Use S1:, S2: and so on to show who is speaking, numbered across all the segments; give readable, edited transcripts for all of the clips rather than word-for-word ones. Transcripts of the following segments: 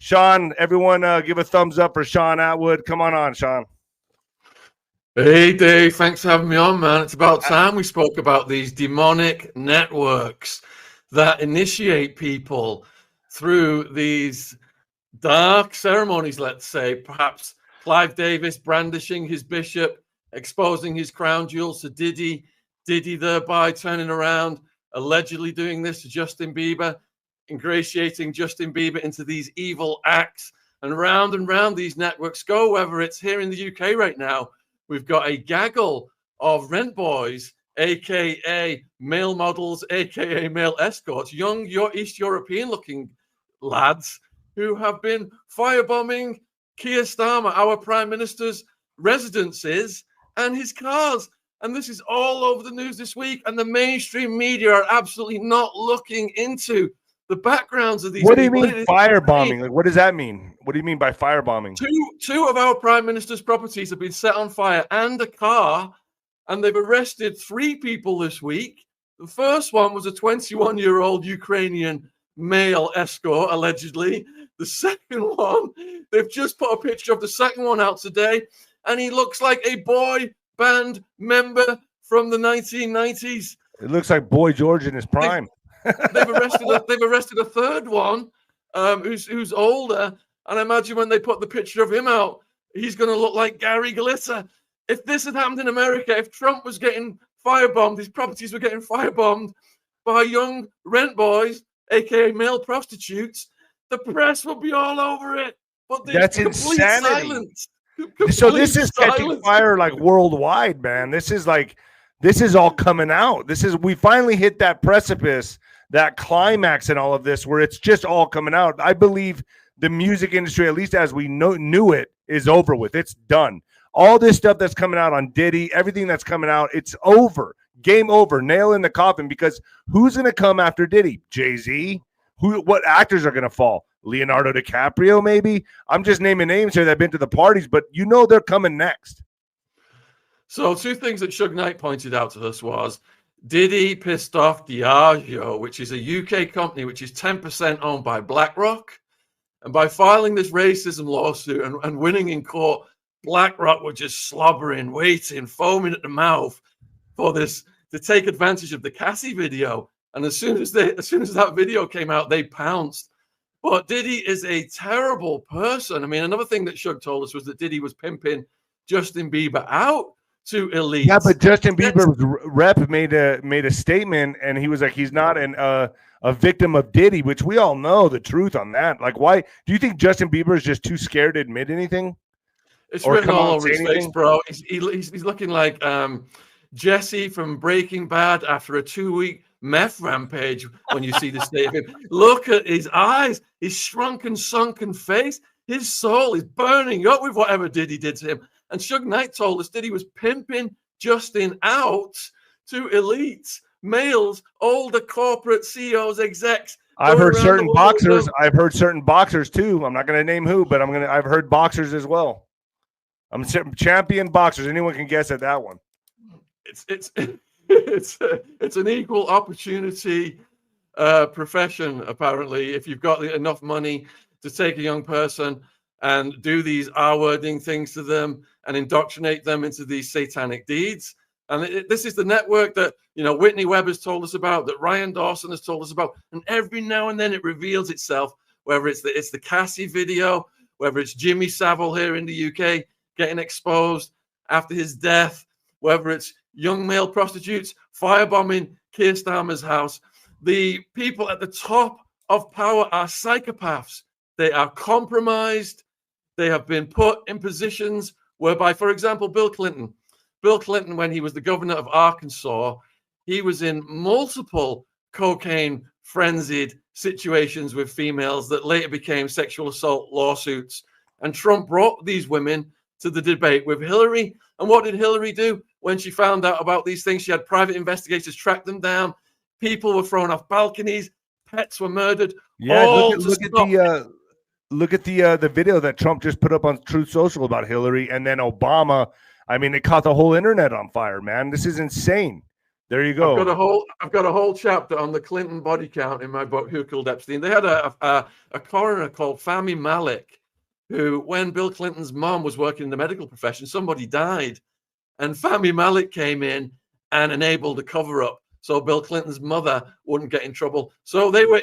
S1: Shaun, everyone give a thumbs up for Shaun Attwood. Come on, Shaun.
S2: Hey, Dave. Thanks for having me on, man. It's about time we spoke about these demonic networks that initiate people through these dark ceremonies, let's say. Perhaps Clive Davis brandishing his bishop, exposing his crown jewels to Diddy, Diddy thereby turning around, allegedly doing this to Justin Bieber, ingratiating Justin Bieber into these evil acts. And round these networks go, whether it's here in the UK right now. We've got a gaggle of rent boys, aka male models, aka male escorts, young East European looking lads who have been firebombing Keir Starmer, our Prime Minister's residences and his cars. And this is all over the news this week. And the mainstream media are absolutely not looking into the backgrounds of these
S1: people. What
S2: do
S1: you mean firebombing? Like, what does that mean? What do you mean by firebombing?
S2: Two of our Prime Minister's properties have been set on fire and a car, and they've arrested 3 people this week. The first one was a 21-year-old Ukrainian male escort, allegedly. The second one, they've just put a picture of the second one out today, and he looks like a boy band member from the 1990s.
S1: It looks like Boy George in his prime.
S2: They've arrested a third one who's older, and I imagine when they put the picture of him out, he's going to look like Gary Glitter. If this had happened in America, if Trump was getting firebombed, his properties were getting firebombed by young rent boys, aka male prostitutes, the press will be all over it. But
S1: that's insanity. So this is catching fire like worldwide, man. This is all coming out. We finally hit that precipice, that climax in all of this where it's just all coming out. I believe the music industry, at least as we knew it, is over with. It's done. All this stuff that's coming out on Diddy, everything that's coming out, it's over. Game over. Nail in the coffin, because who's going to come after Diddy? Jay-Z? What actors are going to fall? Leonardo DiCaprio, maybe? I'm just naming names here that have been to the parties, but they're coming next.
S2: So 2 things that Suge Knight pointed out to us was Diddy pissed off Diageo, which is a UK company which is 10% owned by BlackRock. And by filing this racism lawsuit and winning in court, BlackRock were just slobbering, waiting, foaming at the mouth for this to take advantage of the Cassie video. And as soon as that video came out, they pounced. But Diddy is a terrible person. I mean, another thing that Suge told us was that Diddy was pimping Justin Bieber out to elites. Yeah,
S1: but Justin Bieber's rep made a statement, and he was like, he's not a victim of Diddy, which we all know the truth on that. Like, why do you think Justin Bieber is just too scared to admit anything?
S2: It's written all over his face, bro. He's looking like Jesse from Breaking Bad after a 2-week meth rampage. When you see the state of him, look at his eyes, his shrunken, sunken face. His soul is burning up with whatever Diddy did to him. And Suge Knight told us Diddy was pimping Justin out to elites, males, older corporate CEOs, execs.
S1: I've heard certain boxers. I've heard certain boxers too. I'm not going to name who, but I've heard boxers as well. I'm champion boxers. Anyone can guess at that one.
S2: It's an equal opportunity profession, apparently. If you've got enough money to take a young person and do these R-wording things to them and indoctrinate them into these satanic deeds. And this is the network that, Whitney Webb has told us about, that Ryan Dawson has told us about. And every now and then it reveals itself, whether it's the Cassie video, whether it's Jimmy Savile here in the UK getting exposed after his death, whether it's young male prostitutes firebombing Keir Starmer's house. The people at the top of power are psychopaths. They are compromised. They have been put in positions whereby, for example, Bill Clinton, when he was the governor of Arkansas, he was in multiple cocaine frenzied situations with females that later became sexual assault lawsuits. And Trump brought these women to the debate with Hillary. And what did Hillary do? When she found out about these things, she had private investigators track them down. People were thrown off balconies. Pets were murdered.
S1: Yeah, look at the video that Trump just put up on Truth Social about Hillary, and then Obama. I mean, it caught the whole internet on fire, man. This is insane. There you go.
S2: I've got a whole chapter on the Clinton body count in my book, Who Killed Epstein. They had a coroner called Fahmy Malik, who, when Bill Clinton's mom was working in the medical profession, somebody died. And Fahmy Malik came in and enabled a cover-up so Bill Clinton's mother wouldn't get in trouble. So they were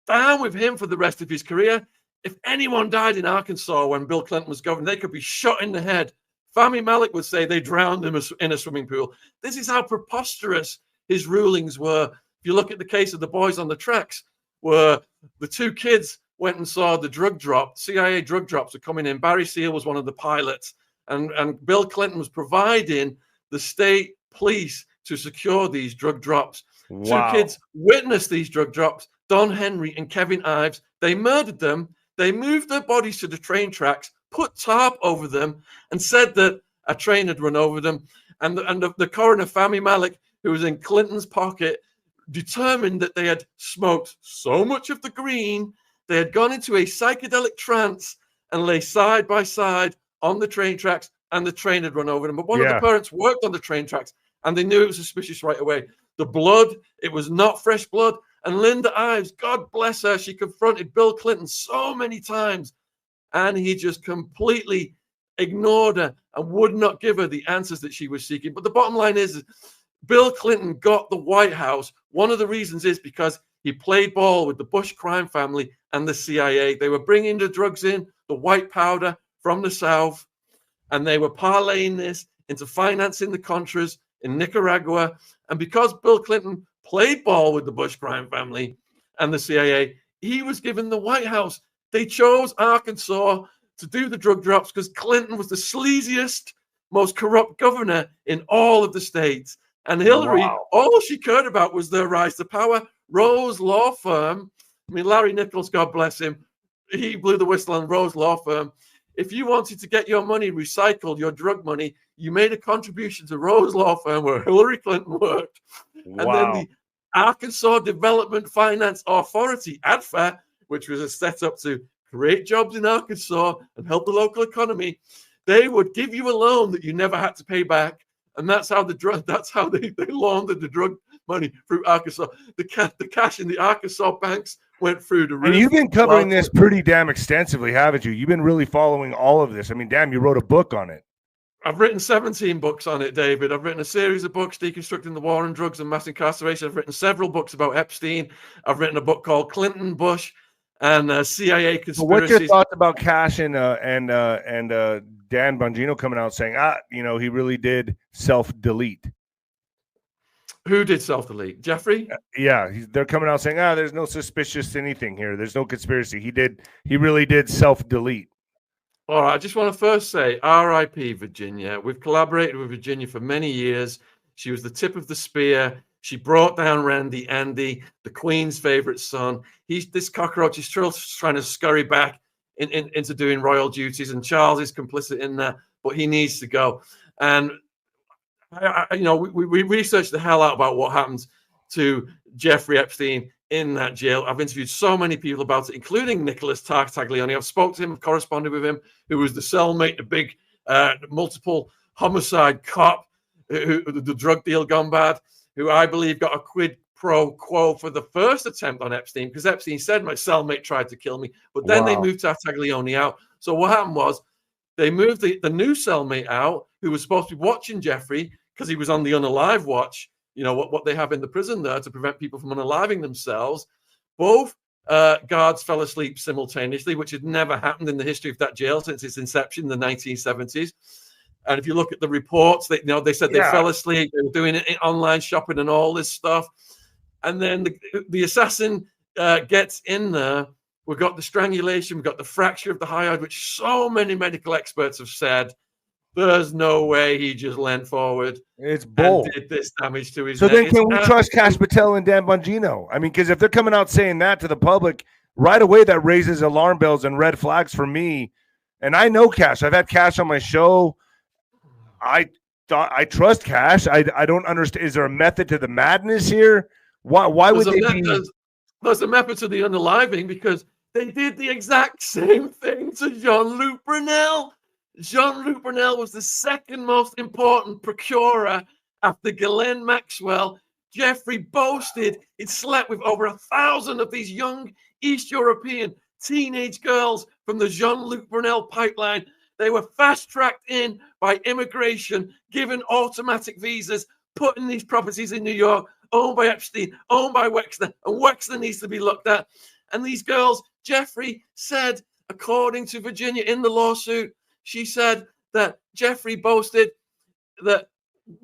S2: down with him for the rest of his career. If anyone died in Arkansas when Bill Clinton was governor, they could be shot in the head. Fahmy Malik would say they drowned him in a swimming pool. This is how preposterous his rulings were. If you look at the case of the boys on the tracks, where the two kids went and saw the drug drop, CIA drug drops were coming in. Barry Seal was one of the pilots, and Bill Clinton was providing the state police to secure these drug drops.
S1: Wow.
S2: Two kids witnessed these drug drops, Don Henry and Kevin Ives. They murdered them. They moved their bodies to the train tracks, put tarp over them, and said that a train had run over them. And the coroner, Fahmy Malik, who was in Clinton's pocket, determined that they had smoked so much of the green, they had gone into a psychedelic trance and lay side by side on the train tracks, and the train had run over them. But one of the parents worked on the train tracks, and they knew it was suspicious right away. The blood, it was not fresh blood. And Linda Ives, God bless her, she confronted Bill Clinton so many times, and he just completely ignored her and would not give her the answers that she was seeking. But the bottom line is Bill Clinton got the White House. One of the reasons is because he played ball with the Bush crime family and the CIA. They were bringing the drugs in, the white powder from the South, and they were parlaying this into financing the Contras in Nicaragua. And because Bill Clinton played ball with the Bush crime family and the CIA, he was given the White House. They chose Arkansas to do the drug drops because Clinton was the sleaziest, most corrupt governor in all of the states. And Hillary, all she cared about was their rise to power. Rose Law Firm, I mean, Larry Nichols, God bless him, he blew the whistle on Rose Law Firm. If you wanted to get your money recycled, your drug money, you made a contribution to Rose Law Firm where Hillary Clinton worked. And then the Arkansas Development Finance Authority, ADFA, which was set up to create jobs in Arkansas and help the local economy, they would give you a loan that you never had to pay back. And that's how they laundered the drug money through Arkansas. The cash in the Arkansas banks went through the roof.
S1: And you've been covering this pretty damn extensively, haven't you? You've been really following all of this. I mean, damn, you wrote a book on it.
S2: I've written 17 books on it, David. I've written a series of books deconstructing the war on drugs and mass incarceration. I've written several books about Epstein. I've written a book called Clinton, Bush, and CIA Conspiracies.
S1: What's your thoughts about Cash and Dan Bongino coming out saying, he really did self-delete?
S2: Who did self-delete? Jeffrey?
S1: Yeah, they're coming out saying, there's no suspicious anything here. There's no conspiracy. He really did self-delete.
S2: All right, I just want to first say RIP Virginia. We've collaborated with Virginia for many years. She was the tip of the spear. She brought down Randy Andy, the Queen's favorite son. This cockroach is still trying to scurry back into doing royal duties, and Charles is complicit in that, but he needs to go. And we researched the hell out about what happens to Jeffrey Epstein in that jail. I've interviewed so many people about it, including Nicholas Tartaglione. I've spoken to him, I've corresponded with him, who was the cellmate, the big multiple homicide cop, who the drug deal gone bad, who I believe got a quid pro quo for the first attempt on Epstein, because Epstein said my cellmate tried to kill me, but then they moved Tartaglione out. So what happened was they moved the new cellmate out, who was supposed to be watching Jeffrey because he was on the unalive watch, what they have in the prison there to prevent people from unaliving themselves. Both guards fell asleep simultaneously, which had never happened in the history of that jail since its inception in the 1970s. And if you look at the reports, they said they fell asleep, they were doing online shopping and all this stuff. And then the assassin gets in there. We've got the strangulation, we've got the fracture of the hyoid, which so many medical experts have said there's no way he just leant forward.
S1: It's bull.
S2: And did this damage to his
S1: neck. So then can we
S2: trust
S1: trust Cash Patel and Dan Bongino? I mean, because if they're coming out saying that to the public, right away that raises alarm bells and red flags for me. And I know Cash. I've had Cash on my show. I trust Cash. I don't understand. Is there a method to the madness here? Why would they be?
S2: There's a method to the unaliving because they did the exact same thing to Jean-Luc Brunel. Jean-Luc Brunel was the second most important procurer after Ghislaine Maxwell Jeffrey boasted he'd slept with over 1,000 of these young East European teenage girls from the Jean-Luc Brunel pipeline. They were fast-tracked in by immigration, given automatic visas, put in these properties in New York, owned by Epstein, owned by Wexner, and Wexner needs to be looked at. And these girls, Jeffrey said, according to Virginia in the lawsuit, she said that Jeffrey boasted that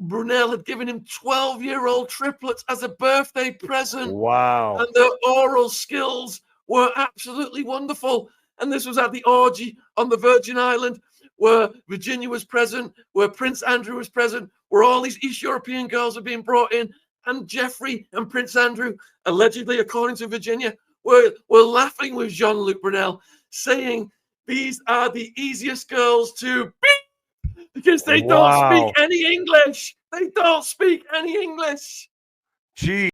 S2: Brunel had given him 12-year-old triplets as a birthday present.
S1: Wow.
S2: And their oral skills were absolutely wonderful. And this was at the orgy on the Virgin Island, where Virginia was present, where Prince Andrew was present, where all these East European girls are being brought in. And Jeffrey and Prince Andrew, allegedly, according to Virginia, were laughing with Jean-Luc Brunel, saying these are the easiest girls to beat because they don't speak any English. They don't speak any English.
S1: Gee.